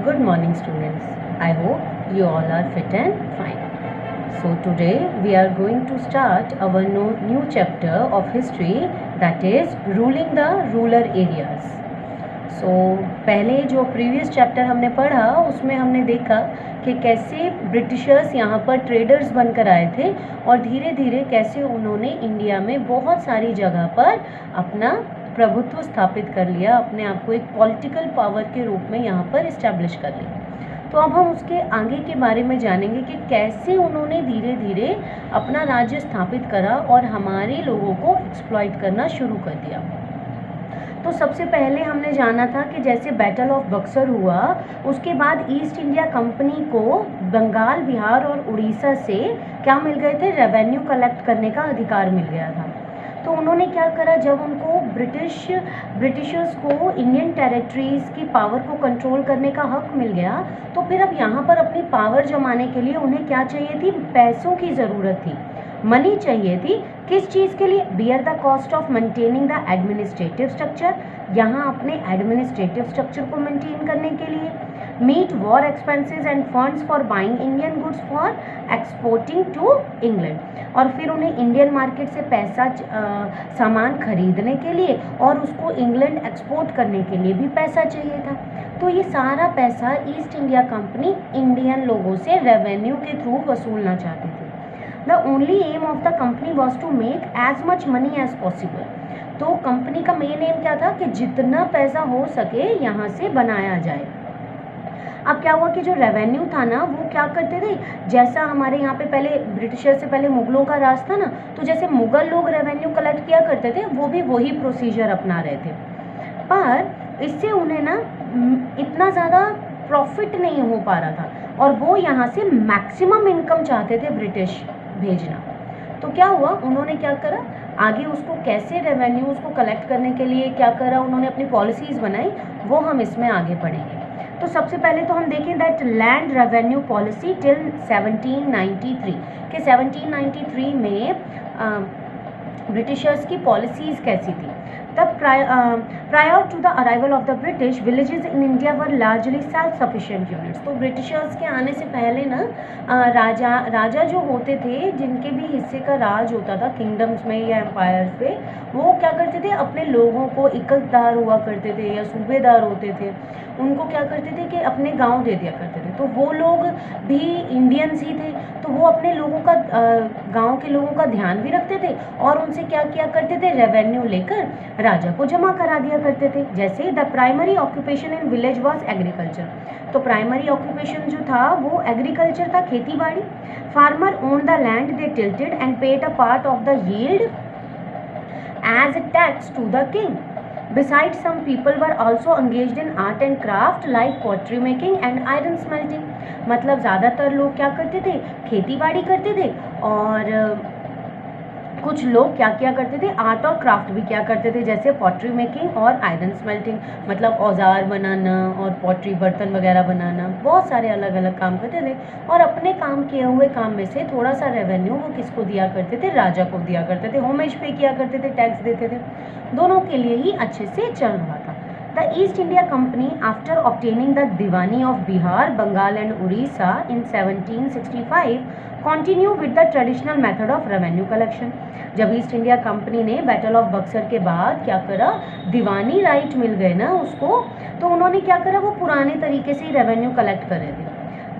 Good morning, students. I hope you all are fit and fine. So today we are going to start our new chapter of history, that is ruling the rural areas. So पहले जो previous chapter हमने पढ़ा उसमें हमने देखा कि कैसे Britishers यहाँ पर ट्रेडर्स बनकर आए थे और धीरे धीरे कैसे उन्होंने इंडिया में बहुत सारी जगह पर अपना प्रभुत्व स्थापित कर लिया, अपने आप को एक पॉलिटिकल पावर के रूप में यहाँ पर इस्टेब्लिश कर लिया। तो अब हम उसके आगे के बारे में जानेंगे कि कैसे उन्होंने धीरे धीरे अपना राज्य स्थापित करा और हमारे लोगों को एक्सप्लॉइट करना शुरू कर दिया। तो सबसे पहले हमने जाना था कि जैसे बैटल ऑफ बक्सर हुआ, उसके बाद ईस्ट इंडिया कंपनी को बंगाल, बिहार और उड़ीसा से क्या मिल गए थे? रेवेन्यू कलेक्ट करने का अधिकार मिल गया था। तो उन्होंने क्या करा, जब उनको ब्रिटिशर्स को इंडियन टेरिटरीज़ की पावर को कंट्रोल करने का हक मिल गया, तो फिर अब यहाँ पर अपनी पावर जमाने के लिए उन्हें क्या चाहिए थी? पैसों की ज़रूरत थी, मनी चाहिए थी। किस चीज़ के लिए? Bear the cost of maintaining the administrative structure, यहाँ अपने एडमिनिस्ट्रेटिव स्ट्रक्चर को मेंटेन करने के लिए। Meet war expenses and funds for buying Indian goods for exporting to England, और फिर उन्हें इंडियन मार्केट से सामान खरीदने के लिए और उसको इंग्लैंड एक्सपोर्ट करने के लिए भी पैसा चाहिए था। तो ये सारा पैसा ईस्ट इंडिया कंपनी इंडियन लोगों से रेवेन्यू के थ्रू वसूलना चाहती थी। The only aim of the company was to make as much money as possible. तो कंपनी का मेन एम क्या था कि जितना पैसा हो सके यहाँ से बनाया जाए। अब क्या हुआ कि जो रेवेन्यू था ना, वो क्या करते थे, जैसा हमारे यहाँ पे पहले ब्रिटिशर से पहले मुगलों का राज था ना, तो जैसे मुगल लोग रेवेन्यू कलेक्ट किया करते थे, वो भी वही प्रोसीजर अपना रहे थे। पर इससे उन्हें ना इतना ज़्यादा प्रॉफिट नहीं हो पा रहा था और वो यहाँ से मैक्सिमम इनकम चाहते थे ब्रिटिश भेजना। तो क्या हुआ, उन्होंने क्या करा, आगे उसको कैसे रेवेन्यू उसको कलेक्ट करने के लिए क्या करा, उन्होंने अपनी पॉलिसीज़ बनाई, वो हम इसमें आगे पढ़ेंगे। तो सबसे पहले तो हम देखें that land revenue policy till 1793 के 1793 में ब्रिटिशर्स की पॉलिसीज़ कैसी थी। तब prior to the arrival of the British, villages in India were largely self sufficient units. तो ब्रिटिशर्स के आने से पहले ना राजा जो होते थे, जिनके भी हिस्से का राज होता था किंगडम्स में या एम्पायर्स पे, वो क्या करते थे, अपने लोगों को, इकतदार हुआ करते थे या सूबेदार होते थे, उनको क्या करते थे कि अपने गांव दे दिया करते थे। तो वो लोग भी इंडियंस ही थे, तो वो अपने लोगों का, गांव के लोगों का ध्यान भी रखते थे और उनसे क्या किया करते थे, रेवेन्यू लेकर राजा को जमा करा दिया करते थे। जैसे the primary occupation in village was agriculture. तो प्राइमरी ऑक्यूपेशन जो था वो एग्रीकल्चर था, खेती बाड़ी। Farmer own the land, they tilted and paid a part of the yield as a tax to the king. Besides, some people were also engaged in art and craft like pottery making and iron smelting. मतलब ज़्यादातर लोग क्या करते थे, खेती बाड़ी करते थे, और कुछ लोग क्या किया करते थे, आर्ट और क्राफ्ट भी क्या करते थे, जैसे पॉटरी मेकिंग और आयरन स्मेल्टिंग, मतलब औजार बनाना और पॉटरी बर्तन वगैरह बनाना, बहुत सारे अलग अलग काम करते थे। और अपने काम किए हुए काम में से थोड़ा सा रेवेन्यू वो किसको दिया करते थे, राजा को दिया करते थे, होमेज पे किया करते थे, टैक्स देते थे। दोनों के लिए ही अच्छे से चल रहा था। The East India Company, after obtaining the Diwani of Bihar, Bengal and Orissa in 1765, continue with the traditional method of revenue collection. जब ईस्ट इंडिया कंपनी ने बैटल ऑफ बक्सर के बाद क्या करा, दीवानी राइट मिल गए ना उसको, तो उन्होंने क्या करा, वो पुराने तरीके से ही रेवेन्यू कलेक्ट कर रहे थे।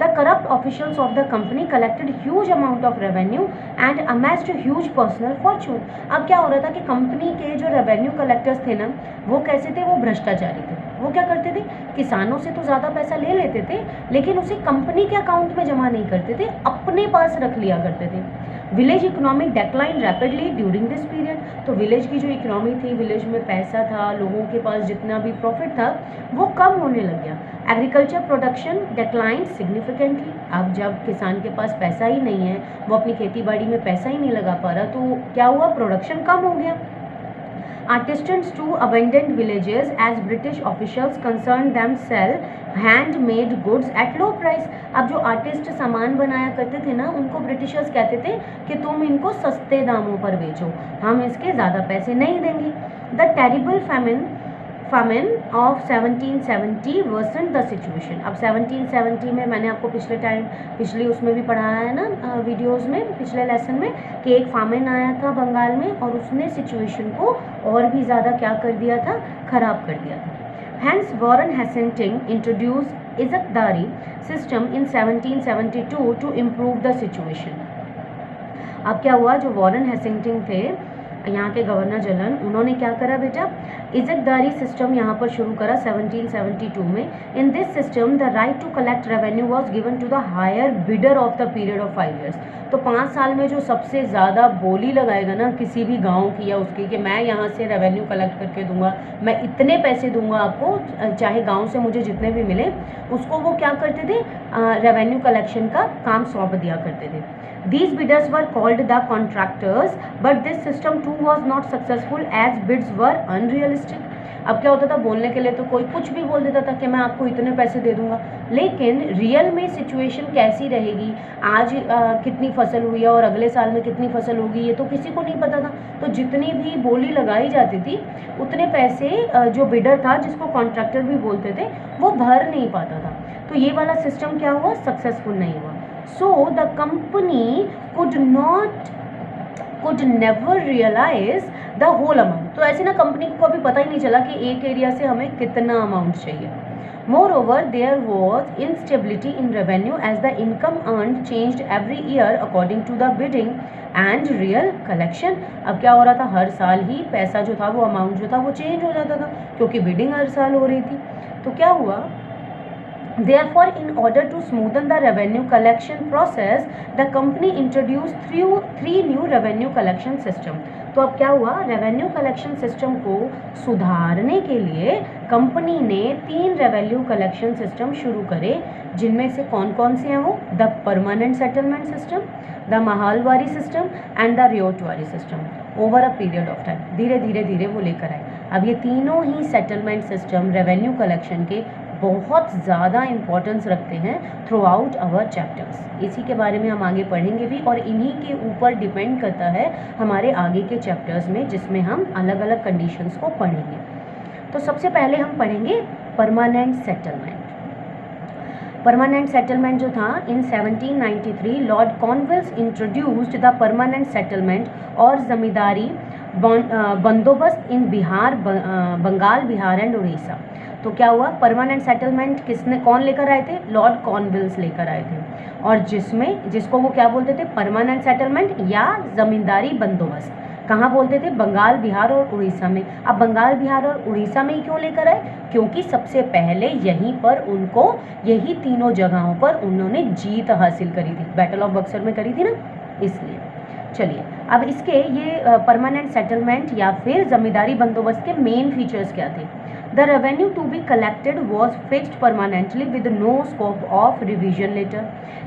The corrupt officials of the company collected huge amount of revenue and amassed huge personal fortune. अब क्या हो रहा था कि कंपनी के जो रेवेन्यू कलेक्टर्स थे ना, वो कैसे थे, वो भ्रष्टाचारी थे। वो क्या करते थे, किसानों से तो ज़्यादा पैसा ले लेते थे, लेकिन उसे कंपनी के अकाउंट में जमा नहीं करते थे, अपने पास रख लिया करते थे। Village economic decline rapidly during this period. तो विलेज की जो इकोनॉमी थी, विलेज में पैसा था, लोगों के पास जितना भी प्रॉफिट था वो कम होने लग गया। Agriculture production decline significantly. अब जब किसान के पास पैसा ही नहीं है, वो अपनी खेती बाड़ी में पैसा ही नहीं लगा पा रहा, तो क्या हुआ, प्रोडक्शन कम हो गया। Artisans to abandoned villages as British officials concerned them sell handmade goods at low price. अब जो आर्टिस्ट सामान बनाया करते थे ना, उनको ब्रिटिशर्स कहते थे कि तुम इनको सस्ते दामों पर बेचो, हम इसके ज़्यादा पैसे नहीं देंगे। The terrible famine of 1770 worsened the situation। अब 1770 में मैंने आपको पिछले उसमें भी पढ़ाया है ना वीडियोस में, पिछले लेसन में, कि एक फामिन आया था बंगाल में और उसने सिचुएशन को और भी ज़्यादा क्या कर दिया था, ख़राब कर दिया था। Hence Warren Hastings introduced Izaradari system in 1772 to improve the situation। अब क्या हुआ, जो वॉरेन हेस्टिंग्स थे यहाँ के गवर्नर जनरल, उन्होंने क्या करा बेटा, इज़्ज़तदारी सिस्टम यहाँ पर शुरू करा 1772 में। In this system the right to collect revenue was given to the higher bidder of the period of 5 years। तो 5 साल में जो सबसे ज़्यादा बोली लगाएगा ना किसी भी गांव की या उसकी, कि मैं यहाँ से रेवेन्यू कलेक्ट करके दूंगा, मैं इतने पैसे दूंगा आपको, चाहे गाँव से मुझे जितने भी मिले, उसको वो क्या करते थे, रेवेन्यू कलेक्शन का काम सौंप दिया करते थे। These bidders were called the contractors, but this system too was not successful as bids were unrealistic। अब क्या होता था, बोलने के लिए तो कोई कुछ भी बोल देता था कि मैं आपको इतने पैसे दे दूंगा, लेकिन रियल में सिचुएशन कैसी रहेगी, आज कितनी फसल हुई है और अगले साल में कितनी फसल होगी, ये तो किसी को नहीं पता था। तो जितनी भी बोली लगाई जाती थी उतने पैसे जो बिडर था, जिसको कॉन्ट्रैक्टर भी बोलते थे, वो भर नहीं पाता था। तो ये वाला सिस्टम क्या हुआ, सक्सेसफुल नहीं हुआ। So the company could never realize the whole amount। तो ऐसे ना कंपनी को कभी पता ही नहीं चला कि एक एरिया से हमें कितना अमाउंट चाहिए। Moreover, there was instability in revenue as the income earned changed every year according to the bidding and real collection। अब क्या हो रहा था, हर साल ही पैसा जो था, वो अमाउंट जो था वो चेंज हो जाता था, क्योंकि बिडिंग हर साल हो रही थी। तो क्या हुआ, Therefore, in order to smoothen the revenue collection process, the company introduced three new revenue collection system। तो अब क्या हुआ, रेवेन्यू कलेक्शन सिस्टम को सुधारने के लिए कंपनी ने 3 रेवेन्यू कलेक्शन सिस्टम शुरू करे, जिनमें से कौन कौन से हैं वो, the permanent settlement system, the Mahalwari system and the Ryotwari system. Over a period of time धीरे धीरे वो लेकर आए। अब ये तीनों ही सेटलमेंट सिस्टम रेवेन्यू कलेक्शन के बहुत ज़्यादा इम्पोर्टेंस रखते हैं थ्रू आउट आवर चैप्टर्स। इसी के बारे में हम आगे पढ़ेंगे भी, और इन्हीं के ऊपर डिपेंड करता है हमारे आगे के चैप्टर्स में, जिसमें हम अलग अलग कंडीशंस को पढ़ेंगे। तो सबसे पहले हम पढ़ेंगे परमानेंट सेटलमेंट। परमानेंट सेटलमेंट जो था, इन 1793 Lord Cornwallis introduced the permanent settlement और जमींदारी बंदोबस्त इन बिहार, बंगाल, बिहार एंड उड़ीसा। तो क्या हुआ, परमानेंट सेटलमेंट कौन लेकर आए थे, लॉर्ड कॉर्नवालिस लेकर आए थे, और जिसको वो क्या बोलते थे, परमानेंट सेटलमेंट या जमींदारी बंदोबस्त। कहाँ बोलते थे, बंगाल, बिहार और उड़ीसा में। अब बंगाल, बिहार और उड़ीसा में ही क्यों लेकर आए, क्योंकि सबसे पहले यहीं पर उनको, यही तीनों जगहों पर उन्होंने जीत हासिल करी थी, बैटल ऑफ बक्सर में करी थी ना, इसलिए। चलिए, अब इसके ये परमानेंट सेटलमेंट या फिर जमींदारी बंदोबस्त के मेन फीचर्स क्या थे। The revenue to be collected was fixed permanently with no scope of revision later.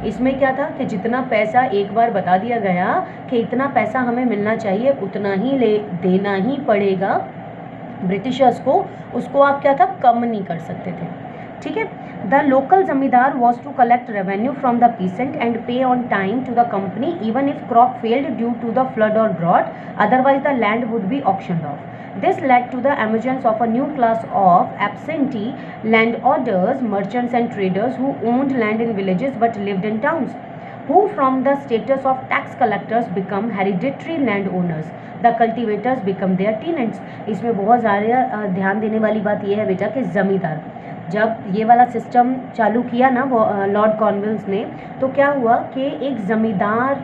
इसमें क्या था कि जितना पैसा एक बार बता दिया गया कि इतना पैसा हमें मिलना चाहिए, उतना ही देना ही पड़ेगा ब्रिटिशर्स को, उसको आप क्या था, कम नहीं कर सकते थे। ठीक है। The local zamindar was to collect revenue from the peasant and pay on time to the company even if crop failed due to the flood और drought, otherwise the land would be auctioned off. This led to the emergence of a new class of absentee landholders, merchants and traders who owned land in villages but lived in towns, who from the status of tax collectors become hereditary landowners. The cultivators become their tenants। इसमें बहुत ज़्यादा ध्यान देने वाली बात यह है बेटा कि ज़मींदार, जब ये वाला सिस्टम चालू किया ना वो लॉर्ड कॉर्नवालिस ने, तो क्या हुआ कि एक ज़मींदार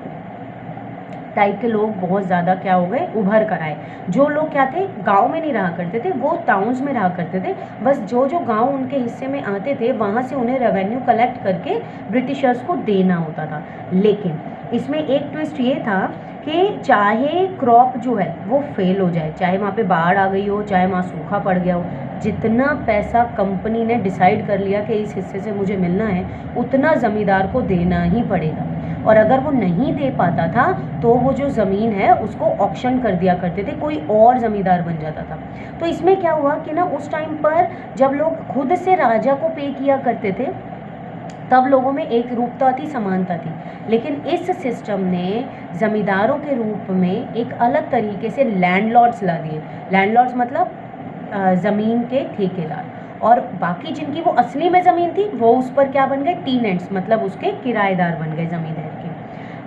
टाइप के लोग बहुत ज़्यादा क्या हो गए, उभर कर आए। जो लोग क्या थे, गांव में नहीं रहा करते थे, वो टाउन्स में रहा करते थे। बस जो गांव उनके हिस्से में आते थे, वहाँ से उन्हें रेवेन्यू कलेक्ट करके ब्रिटिशर्स को देना होता था। लेकिन इसमें एक ट्विस्ट ये था कि चाहे क्रॉप जो है वो फेल हो जाए, चाहे वहाँ पे बाढ़ आ गई हो, चाहे वहाँ सूखा पड़ गया हो, जितना पैसा कंपनी ने डिसाइड कर लिया कि इस हिस्से से मुझे मिलना है, उतना ज़मींदार को देना ही पड़ेगा। और अगर वो नहीं दे पाता था तो वो जो ज़मीन है उसको ऑक्शन कर दिया करते थे, कोई और ज़मींदार बन जाता था। तो इसमें क्या हुआ कि ना उस टाइम पर जब लोग खुद से राजा को पे किया करते थे, तब लोगों में एक रूपता थी, समानता थी। लेकिन इस सिस्टम ने ज़मींदारों के रूप में एक अलग तरीके से लैंडलॉर्ड्स ला दिए। लैंडलॉर्ड्स मतलब ज़मीन के ठेकेदार, और बाकी जिनकी वो असली में ज़मीन थी वो उस पर क्या बन गए, टीनेंट्स, मतलब उसके किराएदार बन गए ज़मींदार के।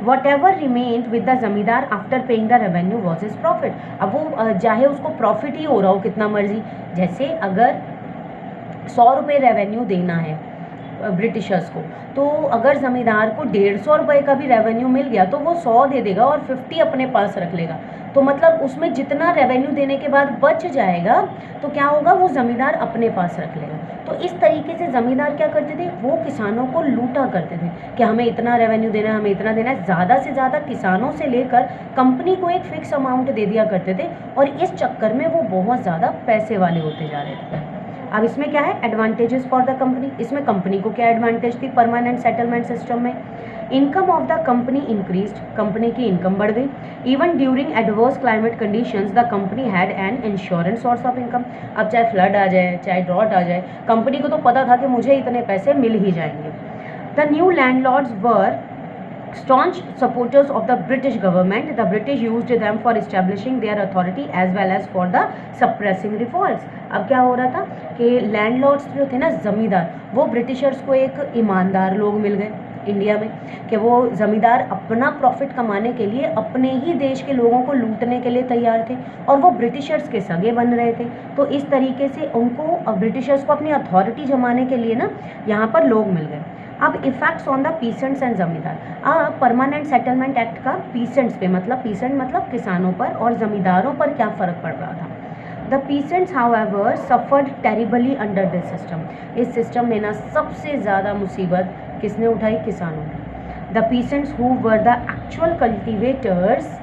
Whatever remained with the zamindar after paying the revenue was his profit. अब वो चाहे उसको प्रॉफिट ही हो रहा हो कितना मर्जी, जैसे अगर 100 रुपये रेवेन्यू देना है ब्रिटिशर्स को, तो अगर ज़मींदार को 150 रुपये का भी रेवेन्यू मिल गया तो वो 100 दे देगा और 50 अपने पास रख लेगा। तो मतलब उसमें जितना रेवेन्यू देने के बाद बच जाएगा तो क्या होगा, वो ज़मींदार अपने पास रख लेगा। तो इस तरीके से ज़मींदार क्या करते थे, वो किसानों को लूटा करते थे कि हमें इतना रेवेन्यू देना है, हमें इतना देना है। ज़्यादा से ज़्यादा किसानों से लेकर कंपनी को एक फ़िक्स अमाउंट दे दिया करते थे, और इस चक्कर में वो बहुत ज़्यादा पैसे वाले होते जा रहे थे। अब इसमें क्या है, एडवांटेजेस फॉर द कंपनी। इसमें कंपनी को क्या एडवांटेज थी परमानेंट सेटलमेंट सिस्टम में, income of the company increased, company की इनकम बढ़ गई। Even during adverse climate conditions the company had an insurance source of income. अब चाहे फ्लड आ जाए, चाहे ड्रॉट आ जाए, कंपनी को तो पता था कि मुझे इतने पैसे मिल ही जाएंगे। The new landlords were staunch supporters of the British government. The British used them for establishing their authority as well as for the suppressing revolts. अब क्या हो रहा था कि लैंडलॉर्ड्स जो थे ना, ज़मींदार, वो ब्रिटिशर्स को एक ईमानदार लोग मिल गए इंडिया में, कि वो ज़मींदार अपना प्रॉफिट कमाने के लिए अपने ही देश के लोगों को लूटने के लिए तैयार थे, और वो ब्रिटिशर्स के सगे बन रहे थे। तो इस तरीके से उनको ब्रिटिशर्स को अपनी अथॉरिटी जमाने के लिए ना यहाँ पर लोग मिल गए। अब effects on the peasants and जमींदार। परमानेंट सेटलमेंट एक्ट का पीसेंट्स पे, मतलब पीसेंट मतलब किसानों पर और जमींदारों पर क्या फ़र्क पड़ रहा था। The peasants however suffered terribly under this system. इस सिस्टम में ना सबसे ज़्यादा मुसीबत किसने उठाई, किसानों ने। The peasants who were the actual cultivators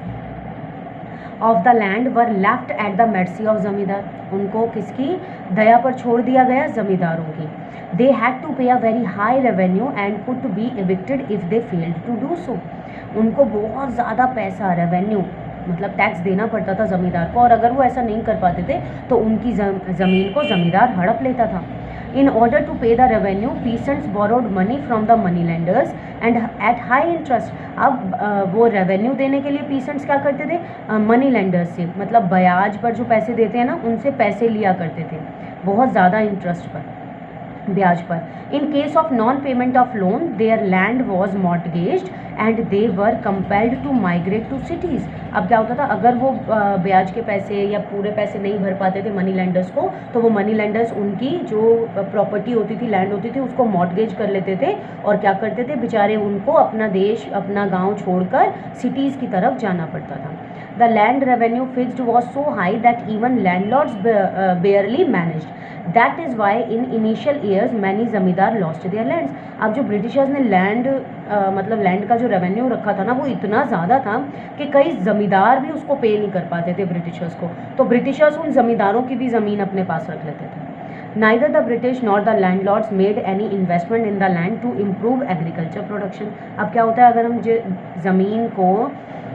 of the land were left at the mercy of जमींदार। उनको किसकी दया पर छोड़ दिया गया, जमींदारों की। They had to pay a very high revenue and could be evicted if they failed to do so. उनको बहुत ज़्यादा पैसा, रेवेन्यू मतलब टैक्स देना पड़ता था ज़मींदार को, और अगर वो ऐसा नहीं कर पाते थे तो उनकी ज़मीन को ज़मींदार हड़प लेता था। In order to pay the revenue, peasants borrowed money from the money lenders and at high interest. अब वो रेवेन्यू देने के लिए पीसेंट्स क्या करते थे, मनी लेंडर्स से, मतलब ब्याज पर जो पैसे देते हैं ना, उनसे पैसे लिया करते थे बहुत ज़्यादा इंटरेस्ट पर, ब्याज पर। In case of non payment of loan their land was mortgaged and they were compelled to migrate to cities. अब क्या होता था, अगर वो ब्याज के पैसे या पूरे पैसे नहीं भर पाते थे मनी लैंडर्स को, तो वो मनी लैंडर्स उनकी जो प्रॉपर्टी होती थी, लैंड होती थी, उसको मॉर्टगेज कर लेते थे, और क्या करते थे बेचारे, उनको अपना देश, अपना गाँव छोड़कर सिटीज़ की तरफ जाना पड़ता था। The land revenue fixed was so high that even landlords barely managed. That is why in initial years many जमींदार lost their lands. अब जो ब्रिटिशर्स ने लैंड मतलब लैंड का जो रेवेन्यू रखा था ना, वो इतना ज़्यादा था कि कई ज़मींदार भी उसको पे नहीं कर पाते थे ब्रिटिशर्स को, तो ब्रिटिशर्स उन ज़मींदारों की भी ज़मीन अपने पास रख लेते थे। Neither the British nor the landlords made any investment in the land to improve agriculture production. अब क्या होता है, अगर हम ज़मीन को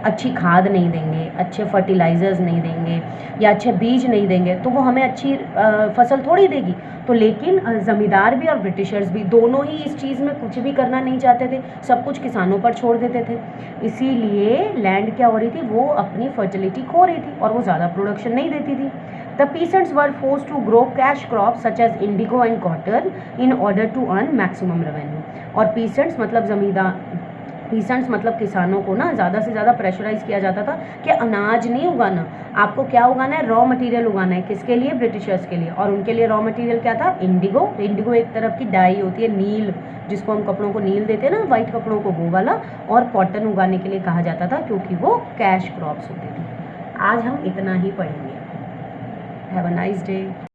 अच्छी खाद नहीं देंगे, अच्छे फर्टिलाइज़र्स नहीं देंगे या अच्छे बीज नहीं देंगे, तो वो हमें अच्छी फसल थोड़ी देगी। तो लेकिन ज़मींदार भी और ब्रिटिशर्स भी दोनों ही इस चीज़ में कुछ भी करना नहीं चाहते थे, सब कुछ किसानों पर छोड़ देते थे। इसीलिए लैंड क्या हो रही थी, वो अपनी फर्टिलिटी खो रही थी और वो ज़्यादा प्रोडक्शन नहीं देती थी। The peasants were forced to grow cash crop such as indigo and cotton in order to earn maximum revenue. और पीसेंट्स मतलब ज़मींदार, पीसेंट्स मतलब किसानों को ना ज़्यादा से ज़्यादा प्रेशराइज़ किया जाता था कि अनाज नहीं उगाना, आपको क्या उगाना है, रॉ मटेरियल उगाना है। किसके लिए, ब्रिटिशर्स के लिए। और उनके लिए रॉ मटेरियल क्या था, इंडिगो। इंडिगो एक तरफ की डाई होती है, नील, जिसको हम कपड़ों को नील देते हैं ना, वाइट कपड़ों को, वो वाला। और कॉटन उगाने के लिए कहा जाता था क्योंकि वो कैश क्रॉप्स होती थी। आज हम इतना ही पढ़ेंगे। Have a nice day.